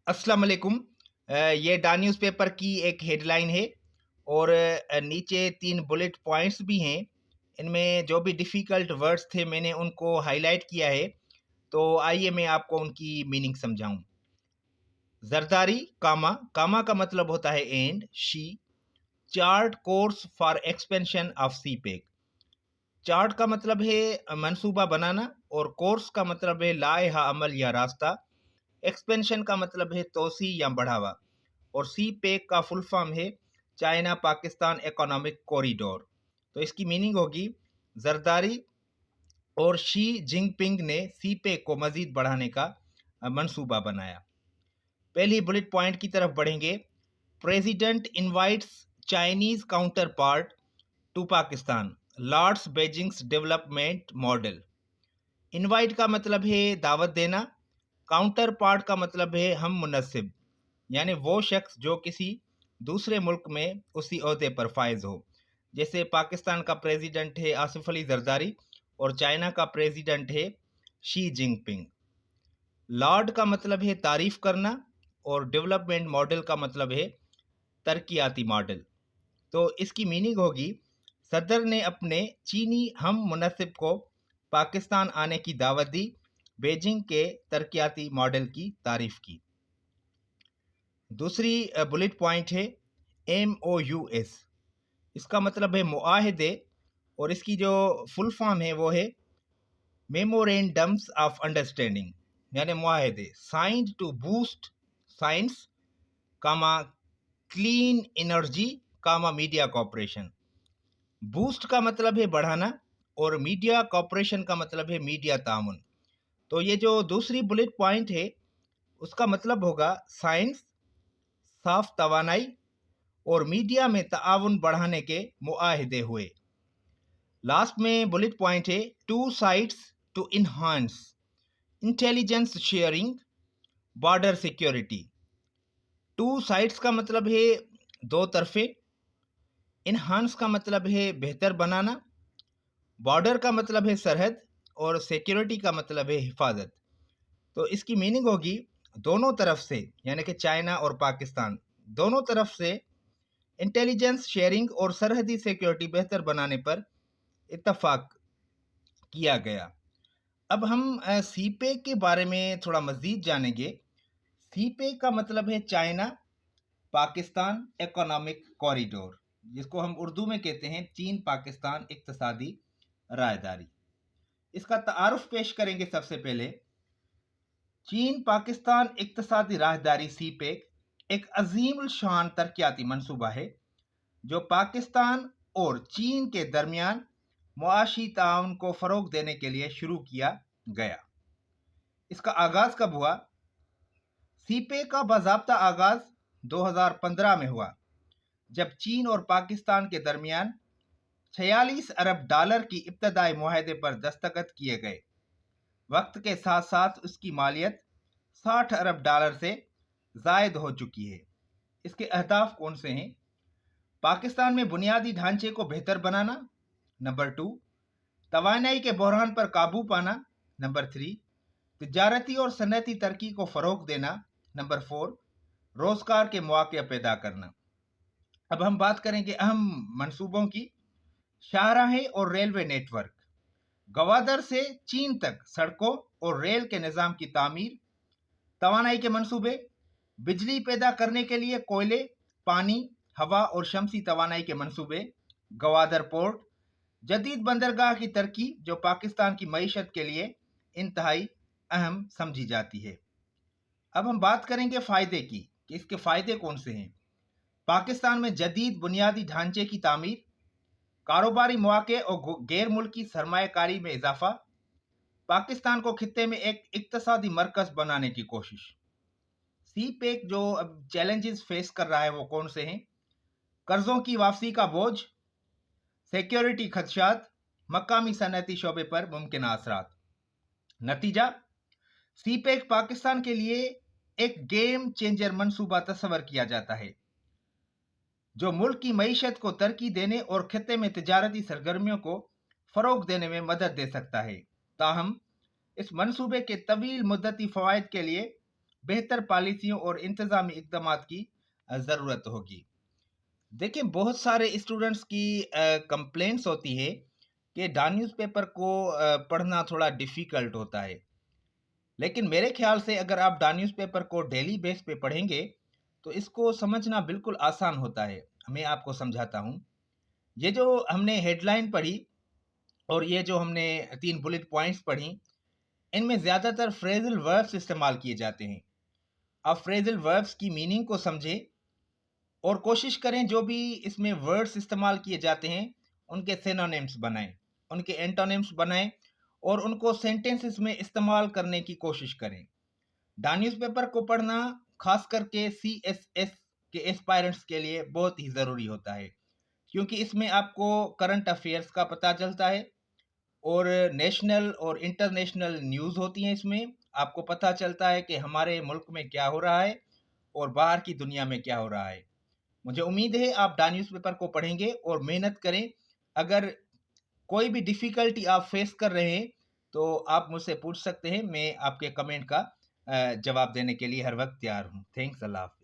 अस्सलाम वालेकुम। ये डा न्यूज़पेपर की एक हेडलाइन है और नीचे 3 बुलेट पॉइंट्स भी हैं। इनमें जो भी डिफ़िकल्ट वर्ड्स थे मैंने उनको हाइलाइट किया है, तो आइए मैं आपको उनकी मीनिंग समझाऊँ। ज़रदारी कामा, कामा का मतलब होता है and, she, chart course for expansion of CPEC. Chart का मतलब है मंसूबा बनाना और कोर्स का मतलब है लाएहा अमल या रास्ता। एक्सपेंशन का मतलब है तोसी या बढ़ावा और सी पैक का फुल फॉर्म है चाइना पाकिस्तान इकोनॉमिक कॉरिडोर। तो इसकी मीनिंग होगी जरदारी और शी जिनपिंग ने सी पैक को मजीद बढ़ाने का मंसूबा बनाया। पहली बुलेट पॉइंट की तरफ बढ़ेंगे। President invites Chinese counterpart to Pakistan lauds Beijing's development model. Invite का मतलब है दावत देना, काउंटर पार्ट का मतलब है हम मुनसिब, यानी वो शख्स जो किसी दूसरे मुल्क में उसी ओहदे पर फायज हो। जैसे पाकिस्तान का प्रेसिडेंट है आसिफ अली जरदारी और चाइना का प्रेसिडेंट है शी जिनपिंग। लॉर्ड का मतलब है तारीफ करना और डेवलपमेंट मॉडल का मतलब है तरक्याती मॉडल। तो इसकी मीनिंग होगी सदर ने अपने चीनी हम मुनसिब को पाकिस्तान आने की दावत दी, बीजिंग के तरक्याती मॉडल की तारीफ की। दूसरी बुलेट पॉइंट है MOUS। इसका मतलब है मुआहदे और इसकी जो फुल फॉर्म है वो है मेमोरेंडम्स ऑफ अंडरस्टैंडिंग, यानी मुआहदे signed to boost science comma clean energy comma media cooperation. Boost का मतलब है बढ़ाना और मीडिया कॉपरेशन का मतलब है मीडिया तामुन। तो ये जो दूसरी बुलेट पॉइंट है उसका मतलब होगा साइंस, साफ तवानाई और मीडिया में ताउन बढ़ाने के मुआहदे हुए। लास्ट में बुलेट पॉइंट है two sides to enhance intelligence sharing border security. Two sides का मतलब है दो तरफे, इन्हांस का मतलब है बेहतर बनाना, बॉर्डर का मतलब है सरहद और सिक्योरिटी का मतलब है हिफाजत। तो इसकी मीनिंग होगी दोनों तरफ से, यानी कि चाइना और पाकिस्तान दोनों तरफ से इंटेलिजेंस शेयरिंग और सरहदी सिक्योरिटी बेहतर बनाने पर इत्तफाक किया गया। अब हम सीपेक के बारे में थोड़ा मज़ीद जानेंगे। सीपेक का मतलब है चाइना पाकिस्तान इकोनॉमिक कॉरिडोर, जिसको हम उर्दू में कहते हैं चीन पाकिस्तान इक्तसादी रायदारी। इसका तारुफ पेश करेंगे। सबसे पहले चीन पाकिस्तान इक्तसादी राहदारी सीपेक एक अजीम शान तरक्याती मनसूबा है जो पाकिस्तान और चीन के दरमियान मुआशी ताउन को फ़रोग देने के लिए शुरू किया गया। इसका आगाज़ कब हुआ? सीपेक का बाज़ाब्ता आगाज़ 2015 में हुआ जब चीन और पाकिस्तान के दरमियान 46 अरब डॉलर की इब्तदाई मुआहदे पर दस्तखत किए गए। वक्त के साथ साथ उसकी मालियत 60 अरब डॉलर से ज़ायद हो चुकी है। इसके अहदाफ कौन से हैं? पाकिस्तान में बुनियादी ढांचे को बेहतर बनाना, नंबर 2, तवानाई के बहरान पर काबू पाना, नंबर 3, तिजारती और सनती तरक्की को फ़रोग देना, नंबर 4, रोज़गार के मौके पैदा करना। अब हम बात करेंगे अहम मंसूबों की। शाहराहें और रेलवे नेटवर्क, गवादर से चीन तक सड़कों और रेल के निज़ाम की तामीर, तवानाई के मंसूबे, बिजली पैदा करने के लिए कोयले, पानी, हवा और शमसी तवानाई के मंसूबे, गवादर पोर्ट, जदीद बंदरगाह की तरक्की जो पाकिस्तान की मईशत के लिए इंतहाई अहम समझी जाती है। अब हम बात करेंगे फ़ायदे की कि इसके फ़ायदे कौन से हैं। पाकिस्तान में जदीद बुनियादी ढांचे की तामीर, कारोबारी मौके और गैर मुल्की सरमायाकारी में इजाफा, पाकिस्तान को खित्ते में एक इक्तसादी मरकज़ बनाने की कोशिश। सीपेक जो अब चैलेंजेस फेस कर रहा है वो कौन से हैं? कर्जों की वापसी का बोझ, सिक्योरिटी खदशात, मकामी सनती शोबे पर मुमकिन असरात। नतीजा, सीपेक पाकिस्तान के लिए एक गेम चेंजर मंसूबा तस्वर किया जाता है जो मुल्क की मईशत को तरक्की देने और खित्ते में तिजारती सरगर्मियों को फ़रोग देने में मदद दे सकता है। ताहम इस मंसूबे के तवील मुद्दती फ़वाइद के लिए بہتر پالیسیوں اور انتظامی اقدامات کی ضرورت ہوگی۔ دیکھیں بہت سارے اسٹوڈنٹس کی کمپلینٹس ہوتی ہے کہ ڈان نیوز پیپر کو پڑھنا تھوڑا ڈیفیکلٹ ہوتا ہے، لیکن میرے خیال سے اگر آپ ڈان نیوز پیپر کو ڈیلی بیس پہ پڑھیں گے تو اس کو سمجھنا بالکل آسان ہوتا ہے۔ میں آپ کو سمجھاتا ہوں، یہ جو ہم نے ہیڈ لائن پڑھی اور یہ جو ہم نے 3 بلٹ پوائنٹس پڑھی، ان میں زیادہ تر فریزل وربس استعمال کیے جاتے ہیں۔ آپ فریزل وربس کی میننگ کو سمجھیں اور کوشش کریں جو بھی اس میں ورڈز استعمال کیے جاتے ہیں ان کے سینونیمز بنائیں، ان کے اینٹونیمز بنائیں اور ان کو سینٹنسز میں استعمال کرنے کی کوشش کریں۔ ڈان نیوز پیپر کو پڑھنا خاص کر کے CSS کے ایسپائرنٹس کے لیے بہت ہی ضروری ہوتا ہے، کیونکہ اس میں آپ کو کرنٹ افیئرس کا پتہ چلتا ہے اور نیشنل اور انٹرنیشنل نیوز ہوتی ہیں۔ اس میں آپ کو پتہ چلتا ہے کہ ہمارے ملک میں کیا ہو رہا ہے اور باہر کی دنیا میں کیا ہو رہا ہے۔ مجھے امید ہے آپ ڈان نیوز پیپر کو پڑھیں گے اور محنت کریں۔ اگر کوئی بھی ڈیفیکلٹی آپ فیس کر رہے ہیں تو آپ مجھ سے پوچھ سکتے ہیں، میں آپ کے کمنٹ کا جواب دینے کے لیے ہر وقت تیار ہوں۔ تھینکس، اللہ حافظ۔